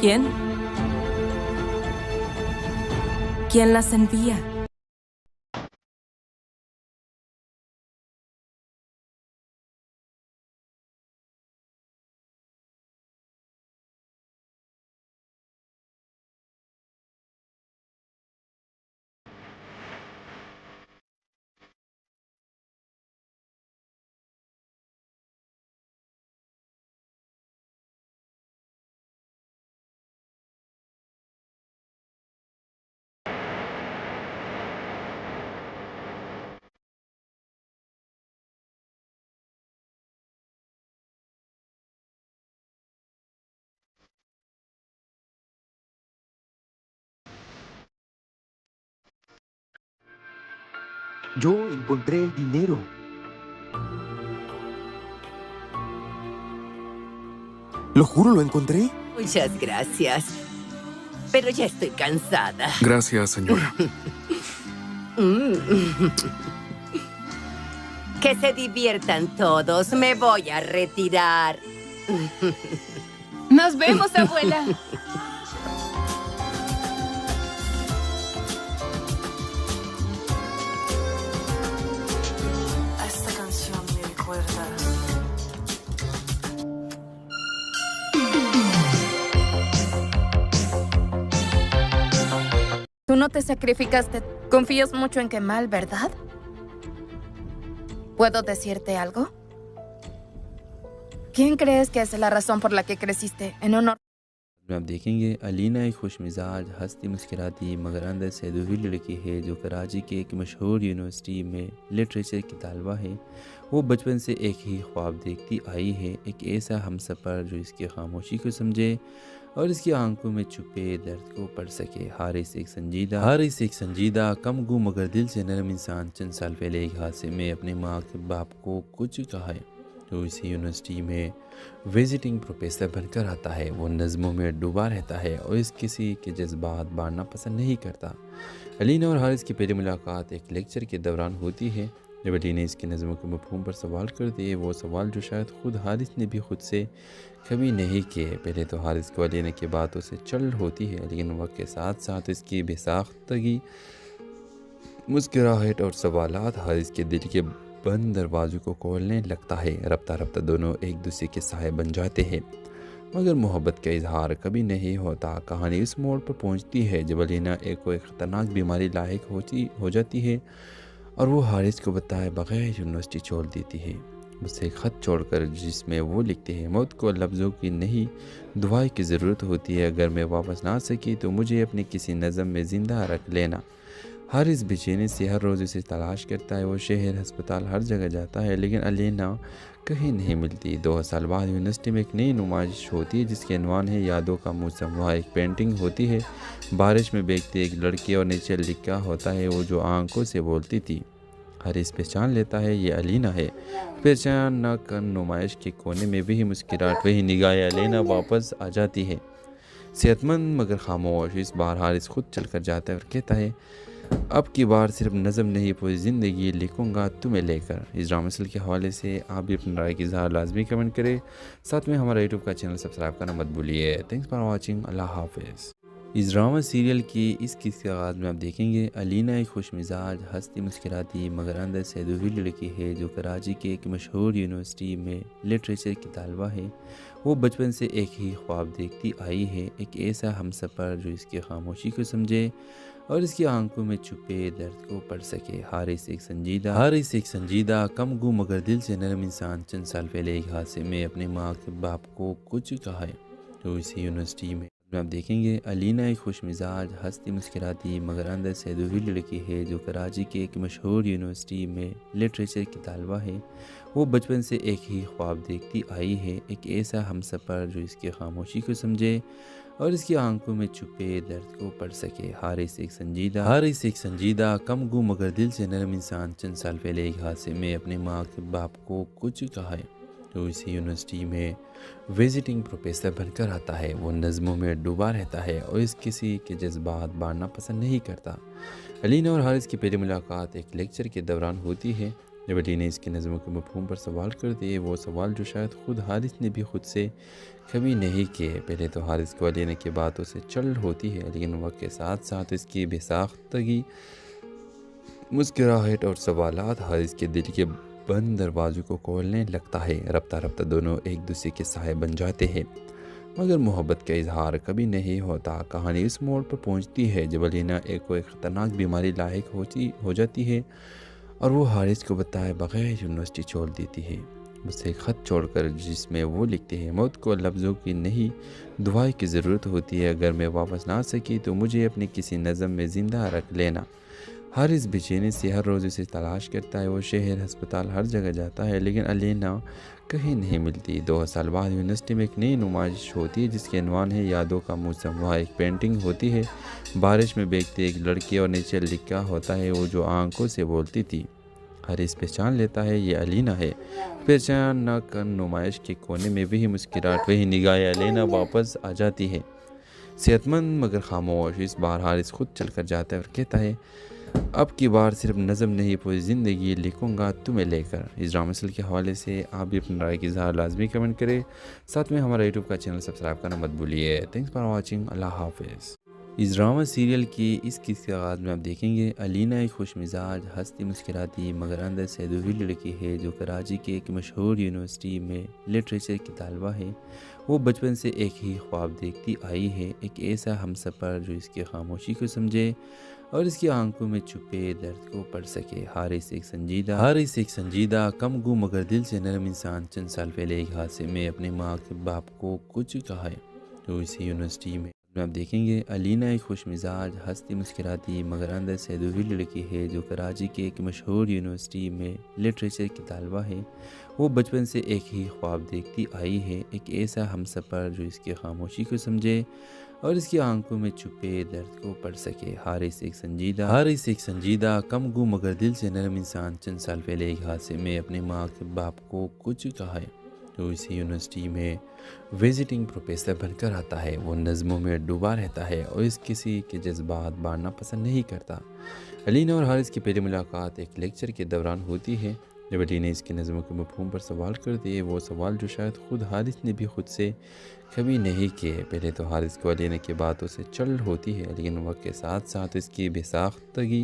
¿Quién? ¿Quién las envía? Yo encontré el dinero. Lo juro, lo encontré. Muchas gracias. Pero ya estoy cansada. Gracias, señora. Que se diviertan todos. Me voy a retirar. Nos vemos, abuela. Esta canción me recuerda. Tú no te sacrificaste. Confías mucho en Kemal, ¿verdad? ¿Puedo decirte algo? ¿Quién crees que es la razón por la que creciste en un میں آپ دیکھیں گے علینا ایک خوش مزاج ہستی مسکراتی مگر اندر سے ادھوری لڑکی ہے جو کراچی کے ایک مشہور یونیورسٹی میں لٹریچر کی طالبہ ہے۔ وہ بچپن سے ایک ہی خواب دیکھتی آئی ہے، ایک ایسا ہم سفر جو اس کی خاموشی کو سمجھے اور اس کی آنکھوں میں چھپے درد کو پڑھ سکے۔ حارث ایک سنجیدہ کم گو مگر دل سے نرم انسان چند سال پہلے ایک حادثے میں اپنے ماں کے باپ کو کچھ کہا ہے تو اسی یونیورسٹی میں وزٹنگ پروفیسر بن کر آتا ہے۔ وہ نظموں میں ڈوبا رہتا ہے اور اس کسی کے جذبات بانٹنا پسند نہیں کرتا۔ علینا اور حارث کی پہلی ملاقات ایک لیکچر کے دوران ہوتی ہے جب علینا اس کی نظموں کے مفہوم پر سوال کرتی ہے، وہ سوال جو شاید خود حارث نے بھی خود سے کبھی نہیں کیے۔ پہلے تو حارث کو علینا کی باتوں سے چڑ ہوتی ہے، لیکن وقت کے ساتھ ساتھ اس کی بے ساختگی، مسکراہٹ اور سوالات حارث کے دل کے بند دروازوں کو کھولنے لگتا ہے۔ رفتہ رفتہ دونوں ایک دوسرے کے سائے بن جاتے ہیں، مگر محبت کا اظہار کبھی نہیں ہوتا۔ کہانی اس موڑ پر پہنچتی ہے جب علینا کوئی خطرناک بیماری لاحق ہو جاتی ہے اور وہ حارث کو بتائے بغیر یونیورسٹی چھوڑ دیتی ہے۔ اس سے ایک خط چھوڑ کر جس میں وہ لکھتے ہیں، موت کو لفظوں کی نہیں دعائیں کی ضرورت ہوتی ہے، اگر میں واپس نہ آ سکی تو مجھے اپنی کسی نظم میں زندہ رکھ لینا۔ حارث بے چینی سے ہر روز اسے تلاش کرتا ہے، وہ شہر، ہسپتال، ہر جگہ جاتا ہے لیکن علینا کہیں نہیں ملتی۔ 2 سال بعد یونیورسٹی میں ایک نئی نمائش ہوتی ہے جس کے عنوان ہے یادوں کا موسم۔ وہاں ایک پینٹنگ ہوتی ہے، بارش میں بھیگتی ایک لڑکی اور نیچے لکھا ہوتا ہے وہ جو آنکھوں سے بولتی تھی۔ حارث پہچان لیتا ہے یہ علینا ہے۔ پہچان نہ کر نمائش کے کونے میں وہی مسکراہٹ، وہی نگاہیں علینا واپس آ جاتی ہے، صحت مند مگر خاموش۔ اس بار حارث خود چل کر جاتا ہے اور کہتا ہے اب کی بار صرف نظم نہیں پوری زندگی لکھوں گا تمہیں لے کر۔ اس ڈرامہ سل کے حوالے سے آپ بھی اپنی رائے کی اظہار لازمی کمنٹ کریں، ساتھ میں ہمارا یوٹیوب کا چینل سبسکرائب کرنا مت بھولیے۔ تھینکس فار واچنگ، اللہ حافظ۔ اس ڈرامہ سیریل کی اس قسط کے آغاز میں آپ دیکھیں گے علینا ایک خوش مزاج ہستی مسکراتی مگر اندر سے ادھوری لڑکی ہے جو کراچی کے ایک مشہور یونیورسٹی میں لٹریچر کی طالبہ ہے۔ وہ بچپن سے ایک ہی خواب دیکھتی آئی ہے، ایک ایسا ہم سفر جو اس کی خاموشی کو سمجھے اور اس کی آنکھوں میں چھپے درد کو پڑھ سکے۔ حارث ایک سنجیدہ کم گو مگر دل سے نرم انسان چند سال پہلے ایک حادثے میں اپنے ماں کے باپ کو کچھ کہا ہے تو اسی یونیورسٹی میں آپ دیکھیں گے علینا ایک خوش مزاج ہستی مسکراتی مگر اندر سے ادھوری لڑکی ہے جو کراچی کے ایک مشہور یونیورسٹی میں لٹریچر کی طالبہ ہے۔ وہ بچپن سے ایک ہی خواب دیکھتی آئی ہے، ایک ایسا ہم سفر جو اس کی خاموشی کو سمجھے اور اس کی آنکھوں میں چھپے درد کو پڑھ سکے۔ حارث ایک سنجیدہ کم گو مگر دل سے نرم انسان چند سال پہلے ایک حادثے میں اپنے ماں کے باپ کو کچھ کہا ہے تو اسی یونیورسٹی میں وزٹنگ پروفیسر بن کر آتا ہے۔ وہ نظموں میں ڈوبا رہتا ہے اور اس کسی کے جذبات بانٹنا پسند نہیں کرتا۔ علینا اور حارث کی پہلی ملاقات ایک لیکچر کے دوران ہوتی ہے جب علی نے اس کی نظموں کے مفہوم پر سوال کر دیے، وہ سوال جو شاید خود حارث نے بھی خود سے کبھی نہیں کیے۔ پہلے تو حارث کو علی نے کی باتوں سے چل ہوتی ہے، لیکن وقت کے ساتھ ساتھ اس کی بے ساختگی، مسکراہٹ اور سوالات حارث کے دل کے بند دروازوں کو کھولنے لگتا ہے۔ رفتہ رفتہ دونوں ایک دوسرے کے سائے بن جاتے ہیں، مگر محبت کا اظہار کبھی نہیں ہوتا۔ کہانی اس موڑ پر پہنچتی ہے جب علینا ایک خطرناک بیماری لاحق ہو جاتی ہے اور وہ حارث کو بتائے بغیر یونیورسٹی چھوڑ دیتی ہے، اسے خط چھوڑ کر، جس میں وہ لکھتے ہیں موت کو لفظوں کی نہیں دعائیں کی ضرورت ہوتی ہے، اگر میں واپس نہ آ سکی تو مجھے اپنی کسی نظم میں زندہ رکھ لینا۔ حارث بے چینی سے ہر روز اسے تلاش کرتا ہے، وہ شہر، ہسپتال، ہر جگہ جاتا ہے، لیکن علینا کہیں نہیں ملتی۔ 2 سال بعد یونیورسٹی میں ایک نئی نمائش ہوتی ہے جس کے عنوان ہے یادوں کا موسم۔ وہاں ایک پینٹنگ ہوتی ہے، بارش میں بھیگتی ایک لڑکی، اور نیچے لکھا ہوتا ہے وہ جو آنکھوں سے بولتی تھی۔ حارث پہچان لیتا ہے یہ علینا ہے۔ پہچان نہ کر نمائش کے کونے میں وہی مسکراہٹ، وہی نگاہیں، علینا واپس آ جاتی ہے، صحت مند مگر خاموش۔ اس بار حارث خود چل کر جاتا ہے اور کہتا ہے اب کی بار صرف نظم نہیں پوری زندگی لکھوں گا تمہیں لے کر۔ اس ڈرامہ سیریل کے حوالے سے آپ بھی اپنی رائے کی اظہار لازمی کمنٹ کریں، ساتھ میں ہمارا یوٹیوب کا چینل سبسکرائب کرنا مت بھولیے۔ تھینکس فار واچنگ، اللہ حافظ۔ اس ڈرامہ سیریل کی اس قسط کے آغاز میں آپ دیکھیں گے علینا ایک خوش مزاج، ہنستی مسکراتی مگر اندر سے ادھوری لڑکی ہے جو کراچی کے ایک مشہور یونیورسٹی میں لٹریچر کی طالبہ ہے۔ وہ بچپن سے ایک ہی خواب دیکھتی آئی ہے، ایک ایسا ہم سفر جو اس کی خاموشی کو سمجھے اور اس کی آنکھوں میں چھپے درد کو پڑھ سکے۔ حارث ایک سنجیدہ کم گو مگر دل سے نرم انسان چند سال پہلے ایک حادثے میں اپنے ماں کے باپ کو کچھ کہا ہے تو اسی یونیورسٹی میں آپ دیکھیں گے علینا ایک خوش مزاج، ہنستی مسکراتی مگر اندر سے ادھوری لڑکی ہے جو کراچی کے ایک مشہور یونیورسٹی میں لٹریچر کی طالبہ ہے۔ وہ بچپن سے ایک ہی خواب دیکھتی آئی ہے، ایک ایسا ہم سفر جو اس کی خاموشی کو سمجھے اور اس کی آنکھوں میں چھپے درد کو پڑھ سکے۔ حارث ایک سنجیدہ کم گو مگر دل سے نرم انسان چند سال پہلے ایک حادثے میں اپنے ماں کے باپ کو کچھ کہا ہے تو اسی یونیورسٹی میں وزٹنگ پروفیسر بن کر آتا ہے۔ وہ نظموں میں ڈوبا رہتا ہے اور اس کسی کے جذبات بانٹنا پسند نہیں کرتا۔ علینا اور حارث کی پہلی ملاقات ایک لیکچر کے دوران ہوتی ہے جب علی نے اس کی نظموں کے مفہوم پر سوال کر دیے، وہ سوال جو شاید خود حارث نے بھی خود سے کبھی نہیں کیے۔ پہلے تو حارث کو علینا کی باتوں سے چل ہوتی ہے، لیکن وقت کے ساتھ ساتھ اس کی بے ساختگی،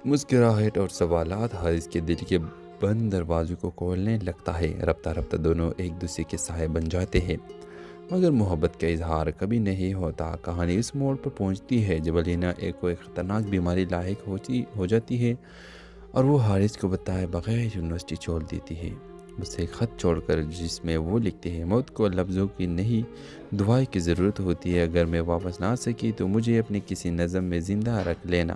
مسکراہٹ اور سوالات حارث کے دل کے بند دروازوں کو کھولنے لگتا ہے۔ رفتہ رفتہ دونوں ایک دوسرے کے سائے بن جاتے ہیں، مگر محبت کا اظہار کبھی نہیں ہوتا۔ کہانی اس موڑ پر پہنچتی ہے جب علینا ایک خطرناک بیماری لاحق ہو جاتی ہے اور وہ حارث کو بتائے بغیر یونیورسٹی چھوڑ دیتی ہے، اسے خط چھوڑ کر، جس میں وہ لکھتے ہیں موت کو لفظوں کی نہیں دعائیں کی ضرورت ہوتی ہے، اگر میں واپس نہ آ سکی تو مجھے اپنی کسی نظم میں زندہ رکھ لینا۔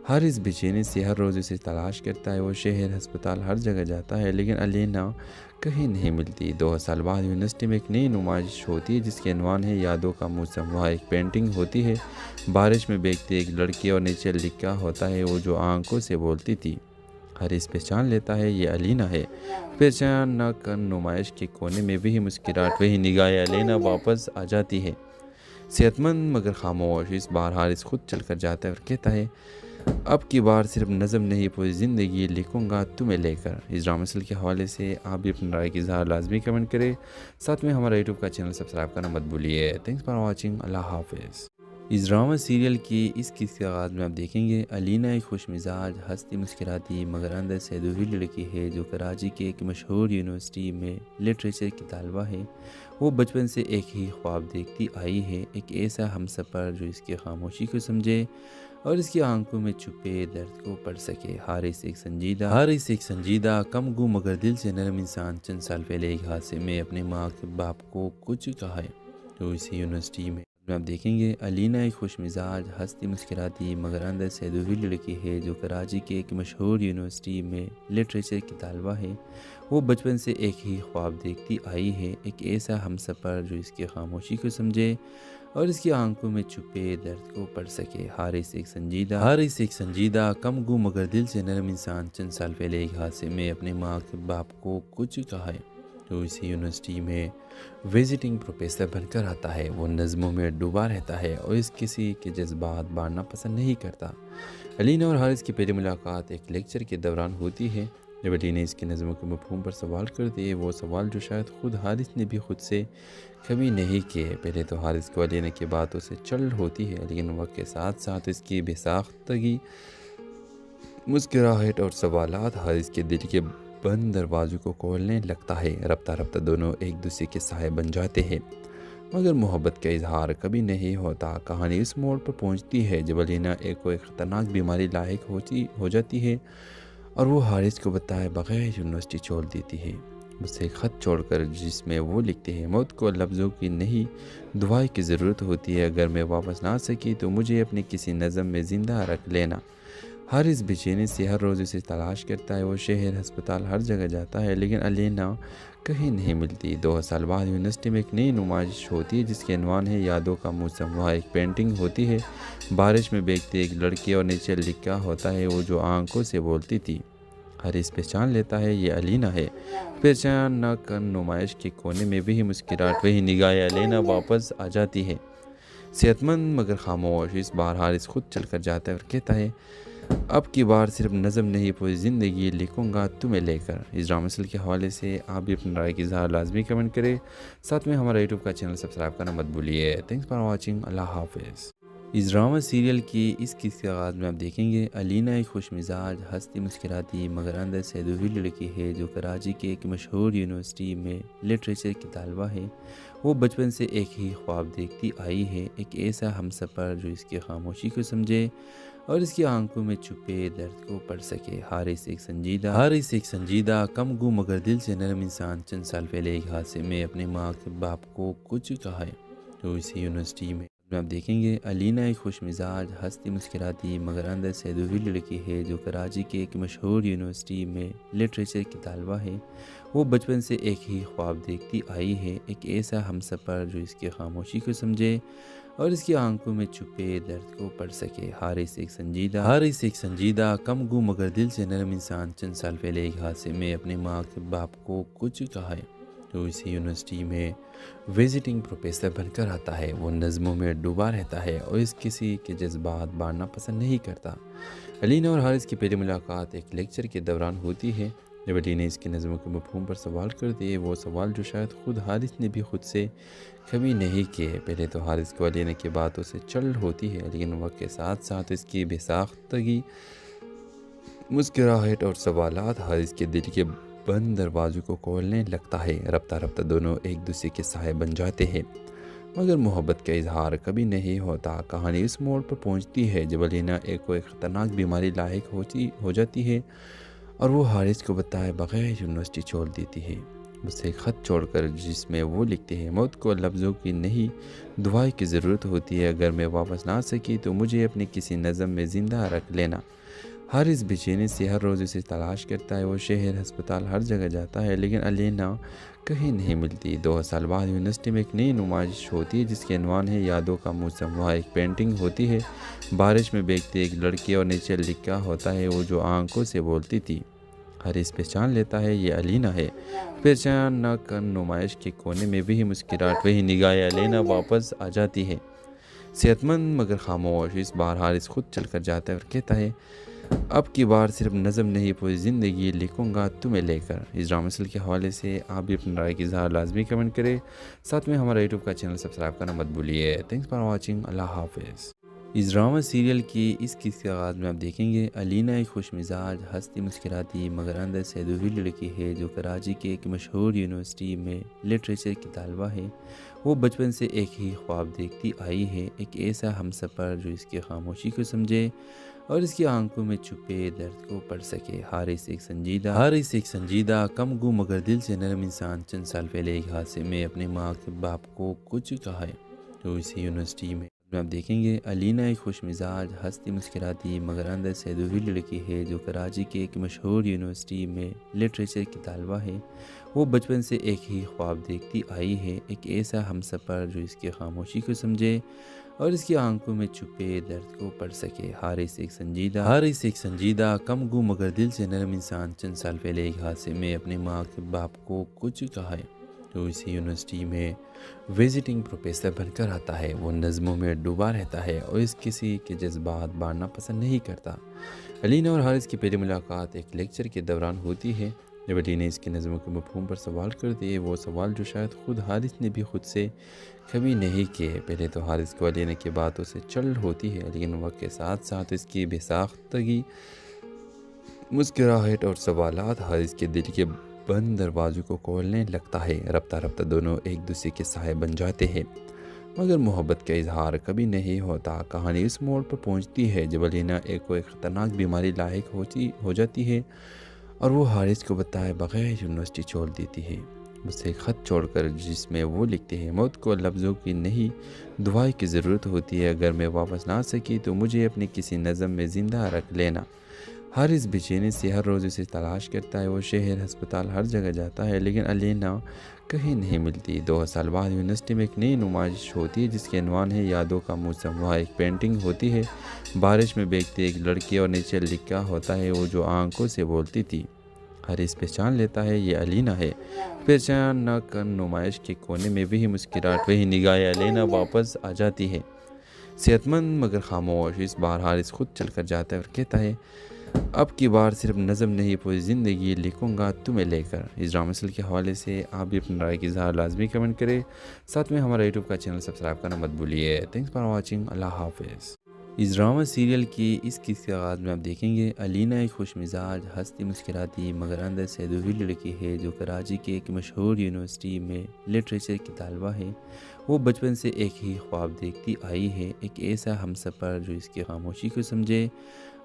حارث بے چینی سے ہر روز اسے تلاش کرتا ہے، وہ شہر، ہسپتال، ہر جگہ جاتا ہے، لیکن علینا کہیں نہیں ملتی۔ 2 سال بعد یونیورسٹی میں ایک نئی نمائش ہوتی ہے جس کے عنوان ہے یادوں کا موسم۔ وہاں ایک پینٹنگ ہوتی ہے، بارش میں بھیگتی ایک لڑکی، اور نیچے لکھا ہوتا ہے وہ جو آنکھوں سے بولتی تھی۔ حارث پہچان لیتا ہے یہ علینا ہے۔ پہچان نہ کر نمائش کے کونے میں وہی مسکراہٹ، وہی نگاہیں، علینا واپس آ جاتی ہے، صحت مند مگر خاموش۔ اس بار حارث خود چل کر جاتا ہے اور کہتا ہے اب کی بار صرف نظم نہیں پوری زندگی لکھوں گا تمہیں لے کر۔ اس ڈرامہ سیریل کے حوالے سے آپ بھی اپنی رائے کی اظہار لازمی کمنٹ کریں، ساتھ میں ہمارا یوٹیوب کا چینل سبسکرائب کرنا مت بھولیے۔ تھینکس فار واچنگ، اللہ حافظ۔ اس ڈرامہ سیریل کی اس قسط کے آغاز میں آپ دیکھیں گے علینا ایک خوش مزاج، ہنستی مسکراتی مگر اندر سے ادھوری لڑکی ہے جو کراچی کے ایک مشہور یونیورسٹی میں لٹریچر کی طالبہ ہے۔ وہ بچپن سے ایک ہی خواب دیکھتی آئی ہے، ایک ایسا ہم سفر جو اس کی خاموشی کو سمجھے اور اس کی آنکھوں میں چھپے درد کو پڑھ سکے۔ حارث ایک سنجیدہ کم گو مگر دل سے نرم انسان چند سال پہلے ایک حادثے میں اپنے ماں کے باپ کو کچھ کہا ہے تو اسی یونیورسٹی میں آپ دیکھیں گے علینا ایک خوش مزاج، ہنستی مسکراتی مگر اندر سے ادھوری لڑکی ہے جو کراچی کے ایک مشہور یونیورسٹی میں لٹریچر کی طالبہ ہے۔ وہ بچپن سے ایک ہی خواب دیکھتی آئی ہے، ایک ایسا ہم سفر جو اس کی خاموشی کو سمجھے اور اس کی آنکھوں میں چھپے درد کو پڑھ سکے۔ حارث ایک سنجیدہ کم گو مگر دل سے نرم انسان چند سال پہلے ایک حادثے میں اپنے ماں کے باپ کو کچھ کہا ہے تو اسی یونیورسٹی میں وزٹنگ پروفیسر بن کر آتا ہے۔ وہ نظموں میں ڈوبا رہتا ہے اور اس کسی کے جذبات بانٹنا پسند نہیں کرتا۔ علینا اور حارث کی پہلی ملاقات ایک لیکچر کے دوران ہوتی ہے جب علی نے اس کے نظموں کے مفہوم پر سوال کر دیے، وہ سوال جو شاید خود حارث نے بھی خود سے کبھی نہیں کیے۔ پہلے تو حارث کو علینا کی باتوں سے چل ہوتی ہے، لیکن وقت کے ساتھ ساتھ اس کی بے ساختگی، مسکراہٹ اور سوالات حارث کے دل کے بند دروازوں کو کھولنے لگتا ہے۔ رفتہ رفتہ دونوں ایک دوسرے کے سائے بن جاتے ہیں، مگر محبت کا اظہار کبھی نہیں ہوتا۔ کہانی اس موڑ پر پہنچتی ہے جب علینا کوئی خطرناک بیماری لاحق ہو جاتی ہے اور وہ حارث کو بتائے بغیر یونیورسٹی چھوڑ دیتی ہے، اس سے ایک خط چھوڑ کر جس میں وہ لکھتے ہیں، موت کو لفظوں کی نہیں دعائیں کی ضرورت ہوتی ہے، اگر میں واپس نہ سکی تو مجھے اپنے کسی نظم میں زندہ رکھ لینا۔ حارث بے چینی سے ہر روز اسے تلاش کرتا ہے، وہ شہر، ہسپتال، ہر جگہ جاتا ہے، لیکن علینا کہیں نہیں ملتی۔ 2 سال بعد یونیورسٹی میں ایک نئی نمائش ہوتی ہے جس کے عنوان ہے یادوں کا موسم۔ وہاں ایک پینٹنگ ہوتی ہے، بارش میں بھیگتی ایک لڑکی، اور نیچے لکھا ہوتا ہے وہ جو آنکھوں سے بولتی تھی۔ حارث پہچان لیتا ہے یہ علینا ہے۔ پہچان نہ کر نمائش کے کونے میں وہی مسکراہٹ، وہی نگاہیں علینا واپس آ جاتی ہے، صحت مند مگر خاموش۔ اس بار حارث خود چل کر جاتا ہے اور کہتا ہے اب کی بار صرف نظم نہیں پوری زندگی لکھوں گا تمہیں لے کر۔ اس ڈرامہ سیریل کے حوالے سے آپ بھی اپنی رائے کی اظہار لازمی کمنٹ کریں، ساتھ میں ہمارا یوٹیوب کا چینل سبسکرائب کرنا مت بھولیے۔ تھینکس فار واچنگ، اللہ حافظ۔ اس ڈرامہ سیریل کی اس قسط کے آغاز میں آپ دیکھیں گے علینا ایک خوش مزاج، ہنستی مسکراتی مگر اندر سے ادھوری لڑکی ہے جو کراچی کے ایک مشہور یونیورسٹی میں لٹریچر کی طالبہ ہے۔ وہ بچپن سے ایک ہی خواب دیکھتی آئی ہے، ایک ایسا ہم سفر جو اس کی خاموشی کو سمجھے اور اس کی آنکھوں میں چھپے درد کو پڑھ سکے۔ حارث ایک سنجیدہ کم گو مگر دل سے نرم انسان چند سال پہلے ایک حادثے میں اپنے ماں کے باپ کو کچھ کہا ہے تو اسی یونیورسٹی میں آپ دیکھیں گے علینا ایک خوش مزاج، ہنستی مسکراتی مگر اندر سے ادھوری لڑکی ہے جو کراچی کے ایک مشہور یونیورسٹی میں لٹریچر کی طالبہ ہے۔ وہ بچپن سے ایک ہی خواب دیکھتی آئی ہے، ایک ایسا ہم سفر جو اس کی خاموشی کو سمجھے اور اس کی آنکھوں میں چھپے درد کو پڑھ سکے۔ حارث ایک سنجیدہ کم گو مگر دل سے نرم انسان چند سال پہلے ایک حادثے میں اپنے ماں کے باپ کو کچھ کہا ہے تو اسی یونیورسٹی میں وزٹنگ پروفیسر بن کر آتا ہے۔ وہ نظموں میں ڈوبا رہتا ہے اور اس کسی کے جذبات بانٹنا پسند نہیں کرتا۔ علینا اور حارث کی پہلی ملاقات ایک لیکچر کے دوران ہوتی ہے جب علی نے اس کے نظموں کے مفہوم پر سوال کر دیے، وہ سوال جو شاید خود حارث نے بھی خود سے کبھی نہیں کیے۔ پہلے تو حارث کو علینا کی باتوں سے چل ہوتی ہے، لیکن وقت کے ساتھ ساتھ اس کی بے ساختگی، مسکراہٹ اور سوالات حارث کے دل کے بند دروازوں کو کھولنے لگتا ہے۔ رفتہ رفتہ دونوں ایک دوسرے کے سائے بن جاتے ہیں، مگر محبت کا اظہار کبھی نہیں ہوتا۔ کہانی اس موڑ پر پہنچتی ہے جب علینا کوئی خطرناک بیماری لاحق ہو جاتی ہے اور وہ حارث کو بتائے بغیر یونیورسٹی چھوڑ دیتی ہے، اس سے ایک خط چھوڑ کر جس میں وہ لکھتے ہیں، موت کو لفظوں کی نہیں دعائیں کی ضرورت ہوتی ہے، اگر میں واپس نہ سکی تو مجھے اپنے کسی نظم میں زندہ رکھ لینا۔ حارث بے چینی سے ہر روز اسے تلاش کرتا ہے، وہ شہر، ہسپتال، ہر جگہ جاتا ہے، لیکن علینا کہیں نہیں ملتی۔ 2 سال بعد یونیورسٹی میں ایک نئی نمائش ہوتی ہے جس کے عنوان ہے یادوں کا موسم۔ وہاں ایک پینٹنگ ہوتی ہے، بارش میں بھیگتی ایک لڑکی، اور نیچے لکھا ہوتا ہے وہ جو آنکھوں سے بولتی تھی۔ حارث پہچان لیتا ہے یہ علینا ہے۔ پہچان نہ کر نمائش کے کونے میں وہی مسکراہٹ، وہی نگاہیں علینا واپس آ جاتی ہے، صحت مند مگر خاموش۔ اس بار حارث خود چل کر جاتا ہے اور کہتا ہے اب کی بار صرف نظم نہیں پوری زندگی لکھوں گا تمہیں لے کر۔ اس ڈرامہ سیریل کے حوالے سے آپ بھی اپنی رائے کی اظہار لازمی کمنٹ کریں، ساتھ میں ہمارا یوٹیوب کا چینل سبسکرائب کرنا مت بھولیے۔ تھینکس فار واچنگ، اللہ حافظ۔ اس ڈرامہ سیریل کی اس قسط کے آغاز میں آپ دیکھیں گے علینا ایک خوش مزاج، ہنستی مسکراتی مگر اندر سے ادھوری لڑکی ہے جو کراچی کے ایک مشہور یونیورسٹی میں لٹریچر کی طالبہ ہے۔ وہ بچپن سے ایک ہی خواب دیکھتی آئی ہے، ایک ایسا ہم سفر جو اس کی خاموشی کو سمجھے اور اس کی آنکھوں میں چھپے درد کو پڑھ سکے۔ حارث ایک سنجیدہ کم گو مگر دل سے نرم انسان چند سال پہلے ایک حادثے میں اپنے ماں کے باپ کو کچھ کہا ہے تو اسی یونیورسٹی میں آپ دیکھیں گے علینا ایک خوش مزاج، ہنستی مسکراتی مگر اندر سے ادھوری لڑکی ہے جو کراچی کے ایک مشہور یونیورسٹی میں لٹریچر کی طالبہ ہے۔ وہ بچپن سے ایک ہی خواب دیکھتی آئی ہے، ایک ایسا ہم سفر جو اس کی خاموشی کو سمجھے اور اس کی آنکھوں میں چھپے درد کو پڑھ سکے۔ حارث ایک سنجیدہ کم گو مگر دل سے نرم انسان چند سال پہلے ایک حادثے میں اپنے ماں کے باپ کو کچھ کہا ہے وہ اسی یونیورسٹی میں وزٹنگ پروفیسر بن کر آتا ہے۔ وہ نظموں میں ڈوبا رہتا ہے اور اس کسی کے جذبات بانٹنا پسند نہیں کرتا۔ علینا اور حارث کی پہلی ملاقات ایک لیکچر کے دوران ہوتی ہے جب علینا اس کی نظموں کے مفہوم پر سوال کرتی ہے، وہ سوال جو شاید خود حارث نے بھی خود سے کبھی نہیں کیے۔ پہلے تو حارث کو علینا کی باتوں سے چل ہوتی ہے، لیکن وقت کے ساتھ ساتھ اس کی بے ساختگی، مسکراہٹ اور سوالات حارث کے دل کے بند دروازوں کو کھولنے لگتا ہے۔ رفتہ رفتہ دونوں ایک دوسرے کے سائے بن جاتے ہیں، مگر محبت کا اظہار کبھی نہیں ہوتا۔ کہانی اس موڑ پر پہنچتی ہے جب علینا کوئی خطرناک بیماری لاحق ہو جاتی ہے اور وہ حارث کو بتائے بغیر یونیورسٹی چھوڑ دیتی ہے، اسے خط چھوڑ کر، جس میں وہ لکھتے ہیں، موت کو لفظوں کی نہیں دعائیں کی ضرورت ہوتی ہے، اگر میں واپس نہ آ سکی تو مجھے اپنی کسی نظم میں زندہ رکھ لینا۔ حارث بے چینی سے ہر روز اسے تلاش کرتا ہے، وہ شہر، ہسپتال، ہر جگہ جاتا ہے، لیکن علینا کہیں نہیں ملتی۔ 2 سال بعد یونیورسٹی میں ایک نئی نمائش ہوتی ہے جس کے عنوان ہے یادوں کا موسم۔ وہاں ایک پینٹنگ ہوتی ہے، بارش میں بھیگتی ایک لڑکی، اور نیچے لکھا ہوتا ہے، وہ جو آنکھوں سے بولتی تھی۔ حارث پہچان لیتا ہے یہ علینا ہے۔ پہچان نہ کر نمائش کے کونے میں وہی مسکراہٹ، وہی نگاہیں، علینا واپس آ جاتی ہے، صحت مند مگر خاموش۔ اس بار حارث خود چل کر جاتا ہے اور کہتا ہے، اب کی بار صرف نظم نہیں، پوری زندگی لکھوں گا تمہیں لے کر۔ اس ڈرامہ سیریل کے حوالے سے آپ بھی اپنی رائے کی اظہار لازمی کمنٹ کریں، ساتھ میں ہمارا یوٹیوب کا چینل سبسکرائب کرنا مت بھولیے۔ تھینکس فار واچنگ، اللہ حافظ۔ اس ڈرامہ سیریل کی اس قسط کے آغاز میں آپ دیکھیں گے علینا ایک خوش مزاج، ہنستی مسکراتی مگر اندر سے ادھوری لڑکی ہے جو کراچی کے ایک مشہور یونیورسٹی میں لٹریچر کی طالبہ ہے۔ وہ بچپن سے ایک ہی خواب دیکھتی آئی ہے، ایک ایسا ہمسفر جو اس کی خاموشی کو سمجھے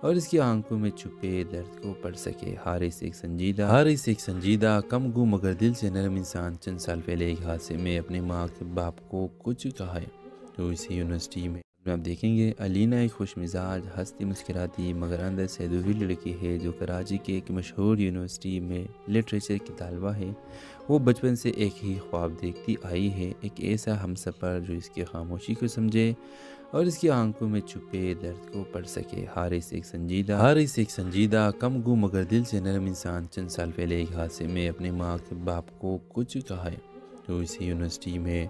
اور اس کی آنکھوں میں چھپے درد کو پڑھ سکے۔ حارث ایک سنجیدہ، کم گو مگر دل سے نرم انسان، چند سال پہلے ایک حادثے میں اپنے ماں کے باپ کو کچھ کہا ہے۔ تو اسی یونیورسٹی میں آپ دیکھیں گے علینا ایک خوش مزاج، ہنستی مسکراتی مگر اندر سے ادھوری لڑکی ہے جو کراچی کے ایک مشہور یونیورسٹی میں لٹریچر کی طالبہ ہے۔ وہ بچپن سے ایک ہی خواب دیکھتی آئی ہے، ایک ایسا ہمسفر جو اس کی خاموشی کو سمجھے اور اس کی آنکھوں میں چھپے درد کو پڑھ سکے۔ حارث ایک سنجیدہ، کم گو مگر دل سے نرم انسان، چند سال پہلے ایک حادثے میں اپنے ماں کے باپ کو کچھ کہا ہے۔ تو اسی یونیورسٹی میں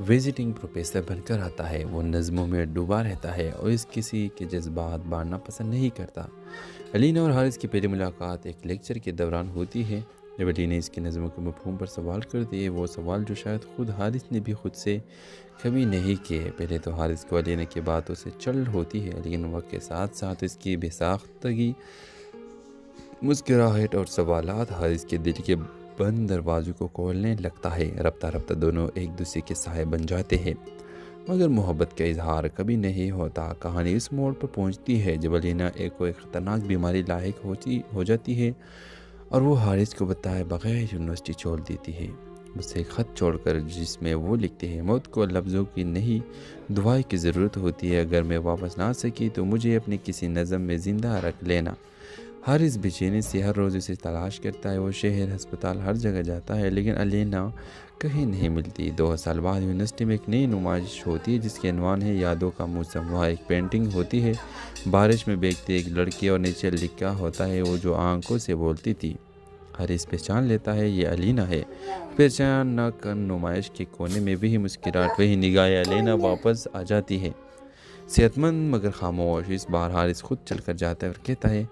وزٹنگ پروفیسر بن کر آتا ہے۔ وہ نظموں میں ڈوبا رہتا ہے اور اس کسی کے جذبات بانٹنا پسند نہیں کرتا۔ علینا اور حارث کی پہلی ملاقات ایک لیکچر کے دوران ہوتی ہے جب علینا اس کی نظموں کے مفہوم پر سوال کرتی ہے، وہ سوال جو شاید خود حارث نے بھی خود سے کبھی نہیں کیے۔ پہلے تو حارث کو علینا کی باتوں سے چل ہوتی ہے، لیکن وقت کے ساتھ ساتھ اس کی بے ساختگی، مسکراہٹ اور سوالات حارث کے دل کے بند دروازوں کو کھولنے لگتا ہے۔ رفتہ رفتہ دونوں ایک دوسرے کے سائے بن جاتے ہیں، مگر محبت کا اظہار کبھی نہیں ہوتا۔ کہانی اس موڑ پر پہنچتی ہے جب علینا کوئی خطرناک بیماری لاحق ہو جاتی ہے اور وہ حارث کو بتائے بغیر یونیورسٹی چھوڑ دیتی ہے، اسے خط چھوڑ کر، جس میں وہ لکھتے ہیں، موت کو لفظوں کی نہیں دعائیں کی ضرورت ہوتی ہے، اگر میں واپس نہ آ سکی تو مجھے اپنی کسی نظم میں زندہ رکھ لینا۔ حارث بے چینی سے ہر روز اسے تلاش کرتا ہے، وہ شہر، ہسپتال، ہر جگہ جاتا ہے، لیکن علینا کہیں نہیں ملتی۔ 2 سال بعد یونیورسٹی میں ایک نئی نمائش ہوتی ہے جس کے عنوان ہے یادوں کا موسم۔ وہاں ایک پینٹنگ ہوتی ہے، بارش میں بھیگتی ایک لڑکی، اور نیچے لکھا ہوتا ہے، وہ جو آنکھوں سے بولتی تھی۔ حارث پہچان لیتا ہے یہ علینا ہے۔ پہچان نہ کر نمائش کے کونے میں وہی مسکراہٹ، وہی نگاہیں، علینا واپس آ جاتی ہے، صحت مند مگر خاموش۔ اس بار حارث خود چل کر جاتا ہے اور کہتا ہے،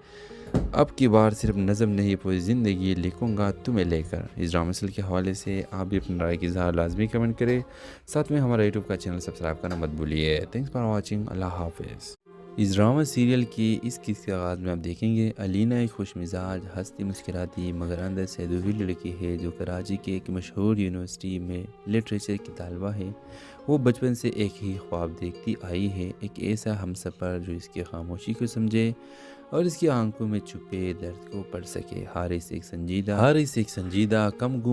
اب کی بار صرف نظم نہیں، پوری زندگی لکھوں گا تمہیں لے کر۔ اس ڈرامہ سیریل کے حوالے سے آپ بھی اپنی رائے کی اظہار لازمی کمنٹ کریں، ساتھ میں ہمارا یوٹیوب کا چینل سبسکرائب کرنا مت بھولیے۔ تھینکس فار واچنگ، اللہ حافظ۔ اس ڈرامہ سیریل کی اس قسط کے آغاز میں آپ دیکھیں گے علینا ایک خوش مزاج، ہنستی مسکراتی مگر اندر سے ادھوری لڑکی ہے جو کراچی کے ایک مشہور یونیورسٹی میں لٹریچر کی طالبہ ہے۔ وہ بچپن سے ایک ہی خواب دیکھتی آئی ہے، ایک ایسا ہمسفر جو اس کی خاموشی کو سمجھے اور اس کی آنکھوں میں چھپے درد کو پڑھ سکے۔ حارث ایک سنجیدہ، کم گو